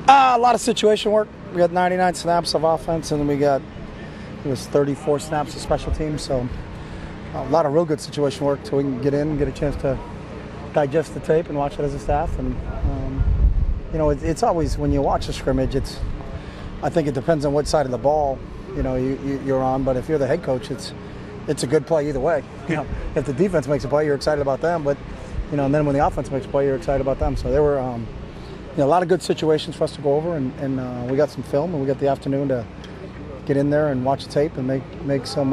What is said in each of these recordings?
A lot of situation work. We had 99 snaps of offense, and then it was 34 snaps of special teams. So a lot of real good situation work so we can get in and get a chance to digest the tape and watch it as a staff. And it's always, when you watch a scrimmage, I think it depends on what side of the ball you're on. But if you're the head coach, it's a good play either way. If the defense makes a play, you're excited about them. But and then when the offense makes a play, you're excited about them. So there were a lot of good situations for us to go over, and we got some film, and we got the afternoon to get in there and watch the tape and make some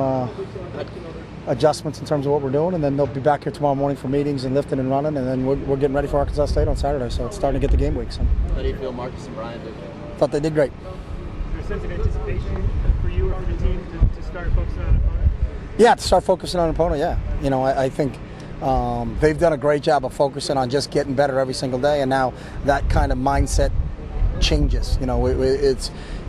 adjustments in terms of what we're doing, and then they'll be back here tomorrow morning for meetings and lifting and running, and then we're getting ready for Arkansas State on Saturday, so it's starting to get the game week. So. How do you feel Marcus and Brian did? Thought they did great. Is there a sense of anticipation for you or for the team to start focusing on an opponent? Yeah, to start focusing on an opponent, yeah. I think they've done a great job of focusing on just getting better every single day, and now that kind of mindset changes.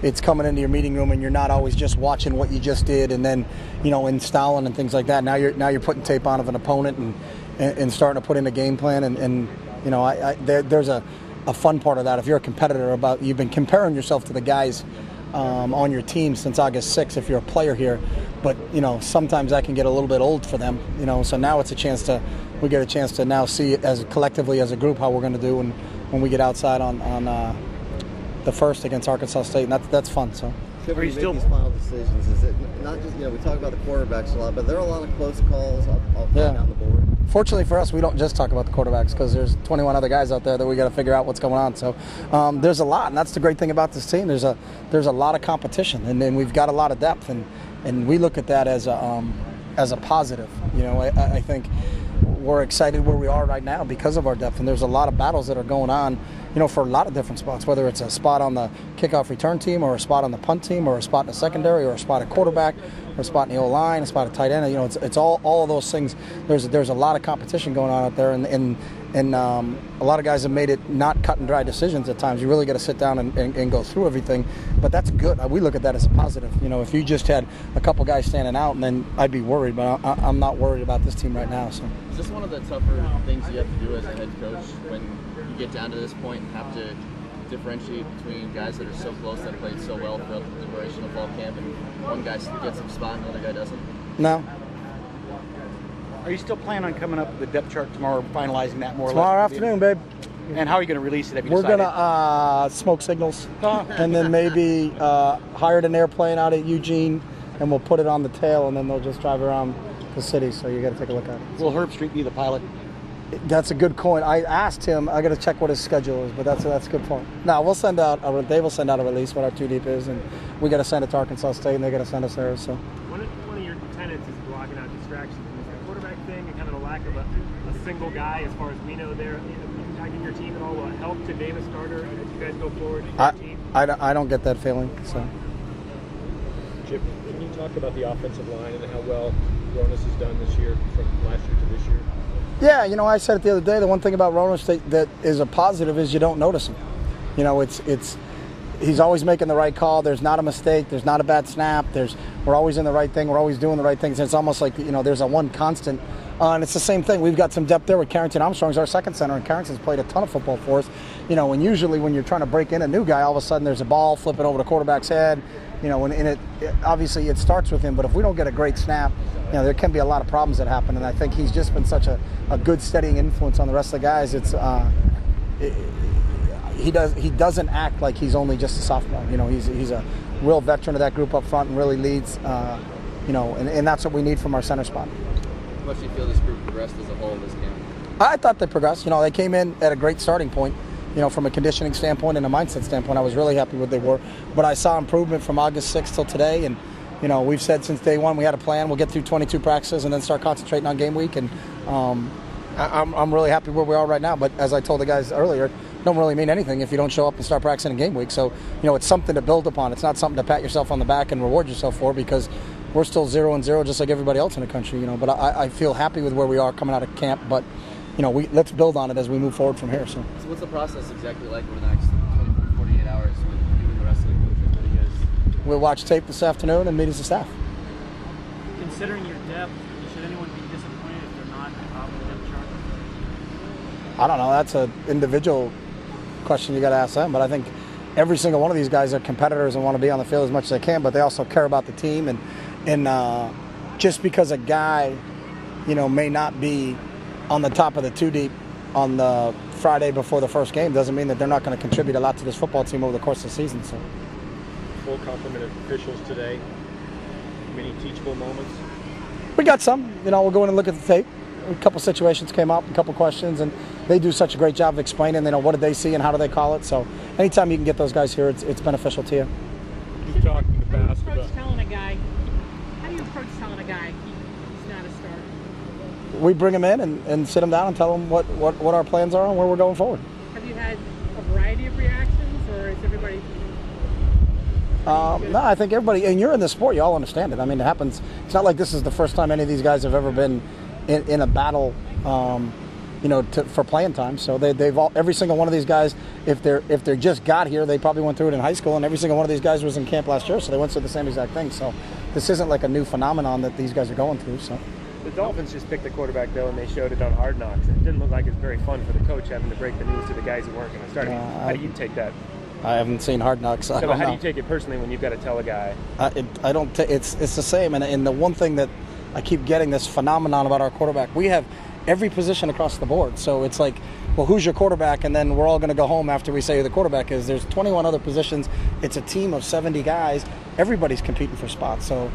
It's coming into your meeting room, and you're not always just watching what you just did and then installing and things like that. Now you're putting tape on of an opponent and starting to put in a game plan, and there's a fun part of that. If you're a competitor, you've been comparing yourself to the guys on your team since August 6th if you're a player here, but sometimes that can get a little bit old for them, so now we get a chance to now see as collectively as a group how we're going to do when we get outside on the first against Arkansas State, and that's fun. So Are you still these final decisions? Is it not just we talk about the quarterbacks a lot, but there are a lot of close calls all down the board. Fortunately for us, we don't just talk about the quarterbacks because there's 21 other guys out there that we got to figure out what's going on. So there's a lot, and that's the great thing about this team. There's a lot of competition, and then we've got a lot of depth, and we look at that as a positive. I think we're excited where we are right now because of our depth, and there's a lot of battles that are going on, for a lot of different spots, whether it's a spot on the kickoff return team or a spot on the punt team or a spot in the secondary or a spot at quarterback or a spot in the O-line, a spot at tight end. It's all of those things. There's a lot of competition going on out there, and a lot of guys have made it not cut and dry decisions at times. You really got to sit down and go through everything, but that's good. We look at that as a positive. If you just had a couple guys standing out, and then I'd be worried, but I'm not worried about this team right now. So. Is this one of the tougher things you have to do as a head coach when you get down to this point and have to differentiate between guys that are so close, that played so well throughout the duration of fall camp, and one guy gets some spot and the other guy doesn't? No. Are you still planning on coming up with the depth chart tomorrow, finalizing that more tomorrow or less? Afternoon, babe. And how are you going to release it? We're going to smoke signals and then maybe hired an airplane out at Eugene, and we'll put it on the tail, and then they'll just drive around the city, so you got to take a look at it. Will Herb Street be the pilot? That's a good point. I asked him. I got to check what his schedule is, but that's a good point. Now we'll send out. They will send out a release what our 2 deep is, and we got to send it to Arkansas State, and they got to send us theirs. So one of your tenets is blocking out distractions. Is the quarterback thing and kind of the lack of a single guy, as far as we know, there impacting your team at all? Will it help to Davis starter as you guys go forward in your team? I don't get that feeling. So. Chip, can you talk about the offensive line and how well Ronas has done this year from last year to this year? Yeah, I said it the other day. The one thing about Ronas that is a positive is you don't notice him. He's always making the right call. There's not a mistake. There's not a bad snap. We're always in the right thing. We're always doing the right things. It's almost like there's a one constant. And it's the same thing. We've got some depth there with Carrington Armstrong's our second center, and Carrington's played a ton of football for us. And usually when you're trying to break in a new guy, all of a sudden there's a ball flipping over the quarterback's head. And obviously it starts with him. But if we don't get a great snap, there can be a lot of problems that happen. And I think he's just been such a good steadying influence on the rest of the guys. He doesn't act like he's only just a sophomore. He's a real veteran of that group up front and really leads. And that's what we need from our center spot. How much do you feel this group progressed as a whole this camp? I thought they progressed. They came in at a great starting point. From a conditioning standpoint and a mindset standpoint, I was really happy with what they were. But I saw improvement from August 6th till today, and we've said since day one we had a plan. We'll get through 22 practices and then start concentrating on game week. And I'm really happy where we are right now. But as I told the guys earlier, it don't really mean anything if you don't show up and start practicing in game week. So it's something to build upon. It's not something to pat yourself on the back and reward yourself for, because we're still 0-0 just like everybody else in the country. But I feel happy with where we are coming out of camp. But let's build on it as we move forward from here. So what's the process exactly like over the next 24, 48 hours with you and the rest of the coaches? What do you guys? We'll watch tape this afternoon and meet as a staff. Considering your depth, should anyone be disappointed if they're not top of the depth chart? I don't know. That's an individual question you got to ask them. But I think, every single one of these guys are competitors and want to be on the field as much as they can, but they also care about the team. And just because a guy, may not be on the top of the two deep on the Friday before the first game doesn't mean that they're not going to contribute a lot to this football team over the course of the season. So, full complement of officials today. Many teachable moments. We got some. We'll go in and look at the tape. A couple situations came up, a couple questions, and they do such a great job of explaining, what did they see and how do they call it. So anytime you can get those guys here, it's beneficial to you. You've talked in the past How do you about approach telling a guy he's not a starter? We bring them in and sit them down and tell them what our plans are and where we're going forward. Have you had a variety of reactions, or is everybody... No, I think everybody, and you're in the sport, you all understand it. I mean, it happens. It's not like this is the first time any of these guys have ever been in a battle, for playing time. So every single one of these guys, if they just got here, they probably went through it in high school, and every single one of these guys was in camp last year, so they went through the same exact thing. So this isn't like a new phenomenon that these guys are going through. So the Dolphins just picked the quarterback, though, and they showed it on Hard Knocks. And it didn't look like it was very fun for the coach having to break the news to the guys who weren't going to start. How do you take that? I haven't seen Hard Knocks. So how do you take it personally when you've got to tell a guy? I don't. It's the same. And the one thing that I keep getting this phenomenon about our quarterback, we have every position across the board. So it's like, well, who's your quarterback? And then we're all going to go home after we say who the quarterback is. There's 21 other positions. It's a team of 70 guys. Everybody's competing for spots. So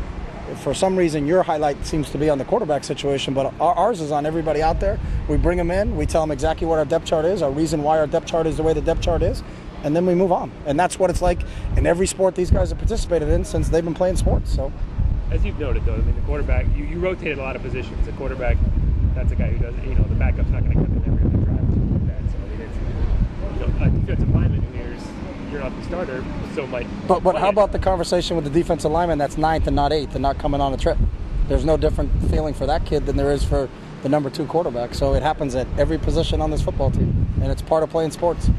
for some reason, your highlight seems to be on the quarterback situation, but ours is on everybody out there. We bring them in. We tell them exactly what our depth chart is, our reason why our depth chart is the way the depth chart is, and then we move on. And that's what it's like in every sport these guys have participated in since they've been playing sports. So, as you've noted, though, I mean, the quarterback, you rotated a lot of positions. The quarterback, that's a guy who does, the backup's not going to come in every other drive or something like that. So, I mean, it's, a defensive lineman who you're not the starter, so might. But how about the conversation with the defensive lineman that's 9th and not 8th and not coming on a trip? There's no different feeling for that kid than there is for the number 2 quarterback. So it happens at every position on this football team, and it's part of playing sports.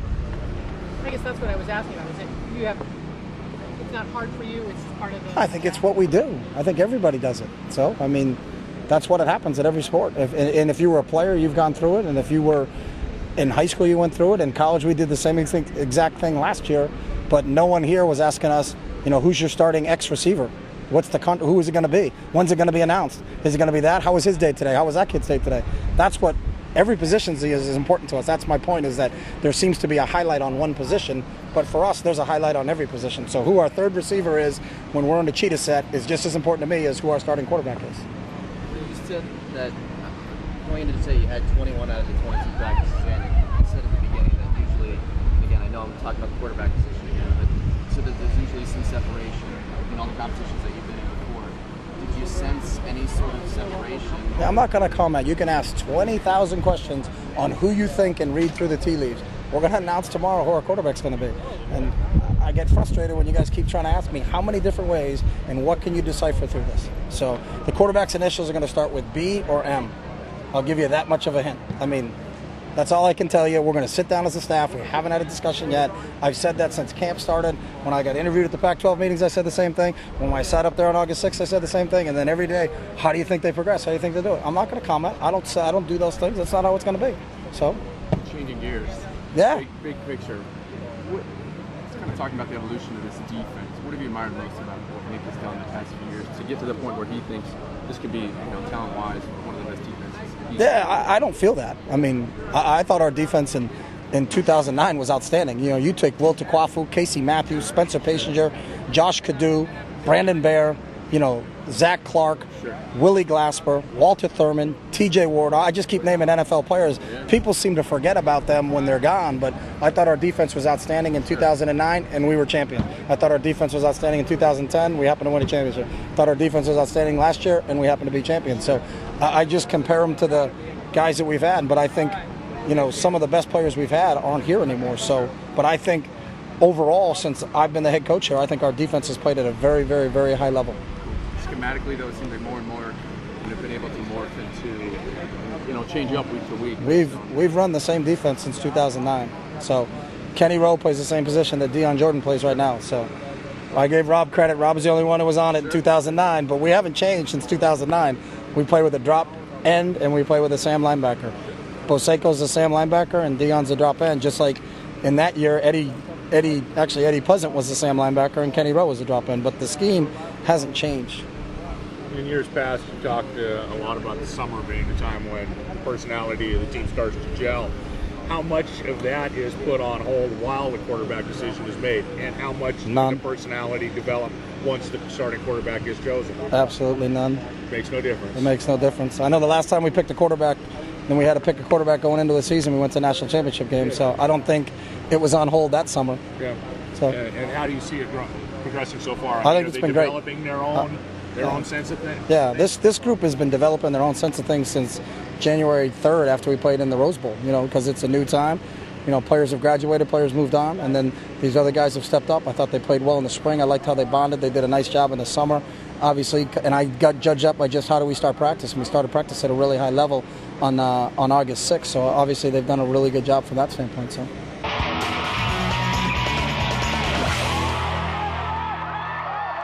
I guess that's what I was asking about. It's not hard for you, it's part of the... I think it's what we do. I think everybody does it. So, I mean, that's what it happens at every sport. And if you were a player, you've gone through it. And if you were in high school, you went through it. In college, we did the same exact thing last year. But no one here was asking us, who's your starting X receiver? Who is it going to be? When's it going to be announced? Is it going to be that? How was his day today? How was that kid's day today? That's what every position is important to us. That's my point, is that there seems to be a highlight on one position, but for us, there's a highlight on every position. So who our third receiver is when we're in the cheetah set is just as important to me as who our starting quarterback is. You said that going into today, you had 21 out of the 22 practices in, and you said at the beginning that usually, and again, I know I'm talking about the quarterback position again, but so that there's usually some separation in all the competitions that you've been in before. Did you sense any sort of separation? Yeah, I'm not going to comment. You can ask 20,000 questions on who you think and read through the tea leaves. We're going to announce tomorrow who our quarterback's going to be. And I get frustrated when you guys keep trying to ask me how many different ways and what can you decipher through this. So the quarterback's initials are going to start with B or M. I'll give you that much of a hint. I mean, that's all I can tell you. We're going to sit down as a staff. We haven't had a discussion yet. I've said that since camp started. When I got interviewed at the Pac-12 meetings, I said the same thing. When I sat up there on August 6th, I said the same thing. And then every day, how do you think they progress? How do you think they do it? I'm not going to comment. I don't do those things. That's not how it's going to be. So, changing gears. Yeah. Big picture. It's kind of talking about the evolution of this defense. What have you admired most about what Nick has done the past few years to get to the point where he thinks this could be, talent-wise, one of the best defenses? Yeah, I don't feel that. I mean, I thought our defense in 2009 was outstanding. You take Will Takwafu, Casey Matthews, Spencer Pasinger, Josh Kadu, Brandon Bear, Zach Clark, sure, Willie Glasper, Walter Thurman, TJ Ward. I just keep naming NFL players. Yeah. People seem to forget about them when they're gone, but I thought our defense was outstanding in 2009, and we were champion. I thought our defense was outstanding in 2010. We happened to win a championship. I thought our defense was outstanding last year, and we happened to be champions. So I just compare them to the guys that we've had, but I think, some of the best players we've had aren't here anymore. So, but I think overall, since I've been the head coach here, I think our defense has played at a very, very, very high level. Schematically, though, it seems like more and more you've been able to morph into, change up week to week. We've run the same defense since 2009. So Kenny Rowe plays the same position that Deion Jordan plays right now. So I gave Rob credit. Rob was the only one who was on it in 2009, but we haven't changed since 2009. We play with a drop end and we play with a Sam linebacker. Boseco's the Sam linebacker and Deion's the drop end. Just like in that year, Eddie Eddie Pleasant was the Sam linebacker and Kenny Rowe was the drop in, but the scheme hasn't changed. In years past, you talked a lot about the summer being the time when the personality of the team starts to gel. How much of that is put on hold while the quarterback decision is made, and how much does the personality develop once the starting quarterback is chosen? Absolutely none. Makes no difference. It makes no difference. I know the last time we picked a quarterback, then we had to pick a quarterback going into the season. We went to national championship game, so I don't think it was on hold that summer. Yeah. So, and how do you see it progressing so far? I think it's been great. Developing their own sense of things. Yeah, this group has been developing their own sense of things since January 3rd after we played in the Rose Bowl. Because it's a new time. Players have graduated, players moved on, and then these other guys have stepped up. I thought they played well in the spring. I liked how they bonded. They did a nice job in the summer, obviously, and I got judged up by just how do we start practice. And we started practice at a really high level on August 6th, so obviously they've done a really good job from that standpoint. So.